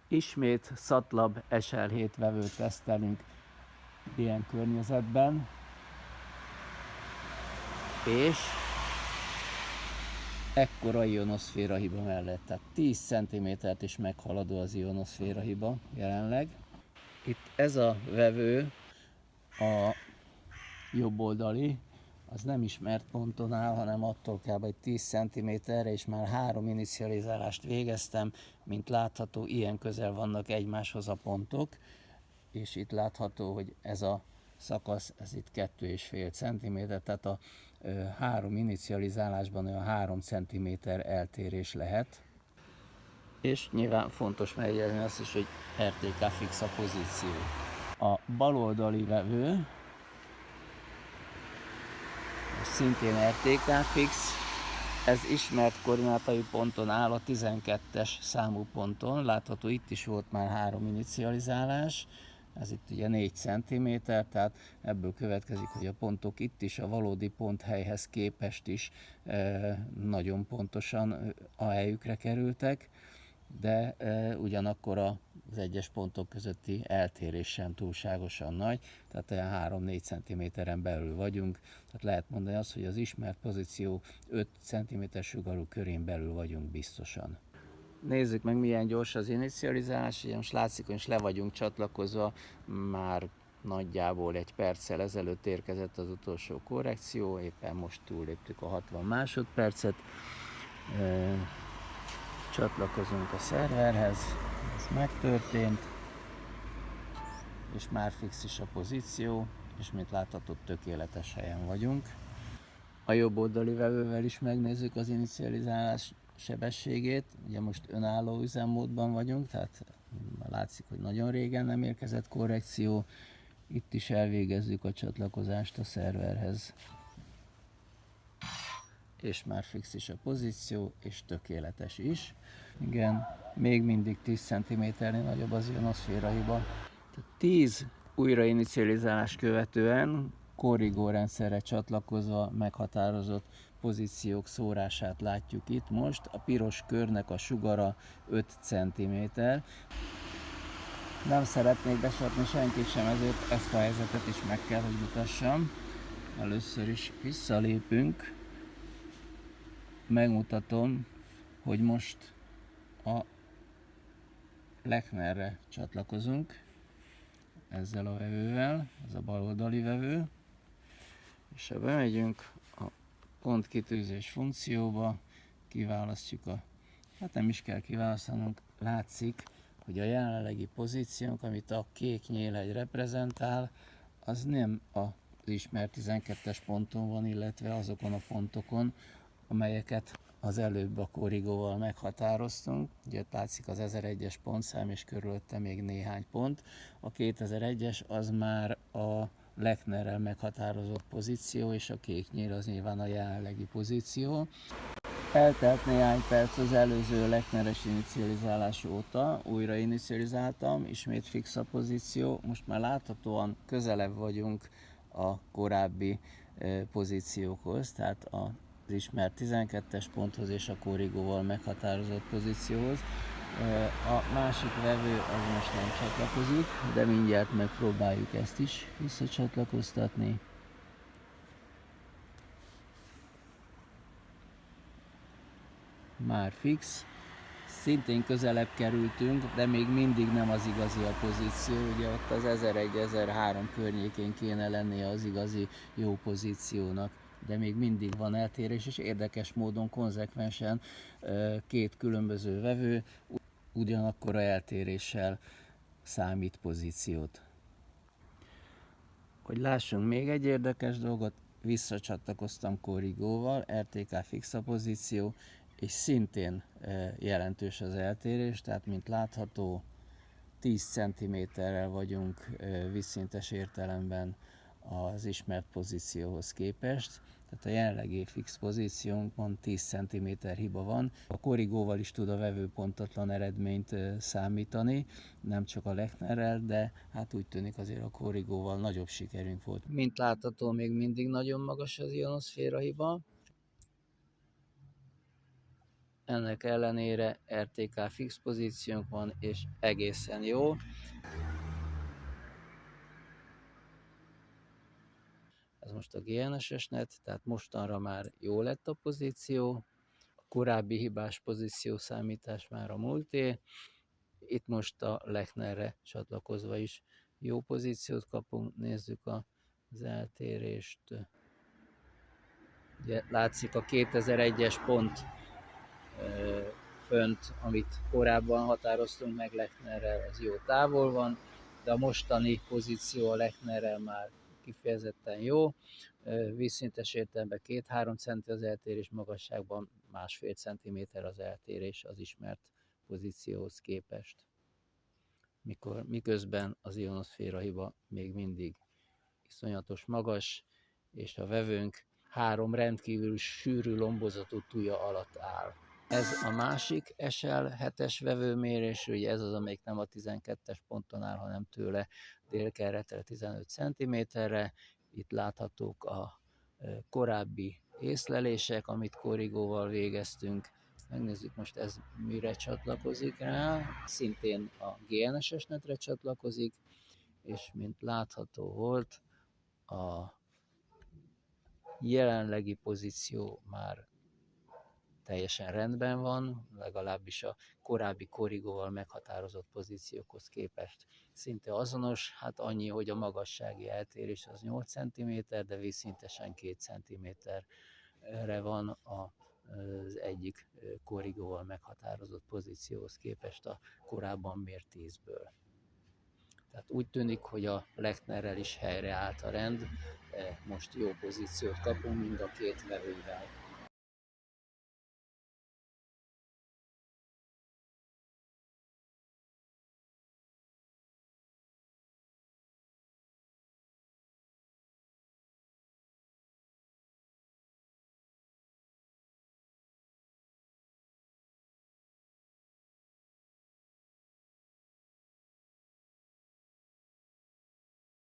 Ismét SATLAB SL7 vevőt tesztelünk ilyen környezetben, és ekkora ionoszféra hiba mellett, tehát 10 cm-t is meghaladó az ionoszféra hiba jelenleg. Itt ez a vevő, a jobb oldali, az nem ismert ponton áll, hanem attól kb. Egy 10 cm-re, és már 3 inicializálást végeztem. Mint látható, ilyen közel vannak egymáshoz a pontok, és itt látható, hogy ez a szakasz, ez itt 2,5 cm, tehát a 3 inicializálásban olyan 3 cm eltérés lehet. És nyilván fontos megjegyezni azt is, hogy RTK fix a pozíció. A baloldali vevő szintén RTK fix, ez ismert koordinátai ponton áll, a 12-es számú ponton. Látható, itt is volt már 3 inicializálás, ez itt ugye 4 cm, tehát ebből következik, hogy a pontok itt is a valódi ponthelyhez képest is nagyon pontosan a helyükre kerültek, de ugyanakkor az egyes pontok közötti eltérés sem túlságosan nagy, tehát olyan 3-4 cm-en belül vagyunk, tehát lehet mondani azt, hogy az ismert pozíció 5 cm sugarú körén belül vagyunk biztosan. Nézzük meg, milyen gyors az inicializálás. Ugye most látszik, hogy le vagyunk csatlakozva, már nagyjából 1 perccel ezelőtt érkezett az utolsó korrekció, éppen most túlléptük a 60 másodpercet. Csatlakozunk a szerverhez, ez megtörtént, és már fix is a pozíció, és mint látható, tökéletes helyen vagyunk. A jobb oldali vevővel is megnézzük az inicializálás sebességét, ugye most önálló üzemmódban vagyunk, tehát látszik, hogy nagyon régen nem érkezett korrekció, itt is elvégezzük a csatlakozást a szerverhez. És már fix is a pozíció, és tökéletes is. Igen, még mindig 10 cm-nél nagyobb az ionoszféra hiba. 10 újrainicializálás követően korrigó rendszerre csatlakozva meghatározott pozíciók szórását látjuk itt most. A piros körnek a sugara 5 cm. Nem szeretnék besatni senkit sem, ezért ezt a helyzetet is meg kell, hogy mutassam. Először is visszalépünk. Megmutatom, hogy most a Lechnerre csatlakozunk ezzel a vevővel, ez a baloldali vevő, és ha bemegyünk a pontkitűzés funkcióba, kiválasztjuk hát nem is kell kiválasztanunk, látszik, hogy a jelenlegi pozíciónk, amit a kék nyílhegy reprezentál, az nem az ismert 12-es ponton van, illetve azokon a pontokon, amelyeket az előbb a korrigóval meghatároztunk. Ugye ott látszik az 1001-es pontszám, és körülötte még néhány pont. A 2001-es az már a Lechnerrel meghatározott pozíció, és a kék nyíl az nyilván a jelenlegi pozíció. Eltelt néhány perc az előző Lechneres inicializálás óta, újra inicializáltam, ismét fix a pozíció, most már láthatóan közelebb vagyunk a korábbi pozíciókhoz, tehát az ismert 12-es ponthoz és a korrigóval meghatározott pozícióhoz. A másik vevő az most nem csatlakozik, de mindjárt megpróbáljuk ezt is visszacsatlakoztatni. Már fix, szintén közelebb kerültünk, de még mindig nem az igazi a pozíció, ugye ott az 1001-1003 környékén kéne lennie az igazi jó pozíciónak, de még mindig van eltérés, és érdekes módon konzekvensen két különböző vevő ugyanakkora eltéréssel számít pozíciót. Hogy lássunk még egy érdekes dolgot, visszacsatlakoztam korrigóval, RTK fix a pozíció, és szintén jelentős az eltérés, tehát mint látható 10 cm-rel vagyunk vízszintes értelemben az ismert pozícióhoz képest. Tehát a jelenlegi fix pozíciónkban 10 cm hiba van. A korrigóval is tud a vevő pontatlan eredményt számítani, nem csak a Lechnerrel, de hát úgy tűnik azért a korrigóval nagyobb sikerünk volt. Mint látható, még mindig nagyon magas az ionoszféra hiba. ennek ellenére RTK fix pozíciónk van, és egészen jó. Ez most a GNSS net, tehát mostanra már jó lett a pozíció, a korábbi hibás pozíció számítás már a múlté, itt most a Lechnerre csatlakozva is jó pozíciót kapunk, nézzük az eltérést. Ugye látszik a 2001-es pont fönt, amit korábban határoztunk meg Lechnerrel, ez jó távol van, de a mostani pozíció a Lechnerrel már kifejezetten jó. Vízszintes értelemben 2-3 centi az eltérés, magasságban 1,5 cm az eltérés az ismert pozícióhoz képest. Miközben az ionoszféra hiba még mindig iszonyatos magas, és a vevőnk 3 rendkívül sűrű lombozatú tuja alatt áll. Ez a másik SL7-es vevőmérés, ugye ez az, amelyik nem a 12-es ponton áll, hanem tőle délkeletre 15 cm-re. Itt láthatók a korábbi észlelések, amit korrigóval végeztünk. Megnézzük most ez mire csatlakozik rá. Szintén a GNSS netre csatlakozik, és mint látható volt, a jelenlegi pozíció már teljesen rendben van, legalábbis a korábbi korrigóval meghatározott pozíciókhoz képest szinte azonos, hát annyi, hogy a magassági eltérés az 8 cm, de vízszintesen 2 cm-re van az egyik korrigóval meghatározott pozícióhoz képest a korábban mért 10-ből. Tehát úgy tűnik, hogy a Lechnerrel is helyreállt a rend, most jó pozíciót kapunk mind a két vevővel.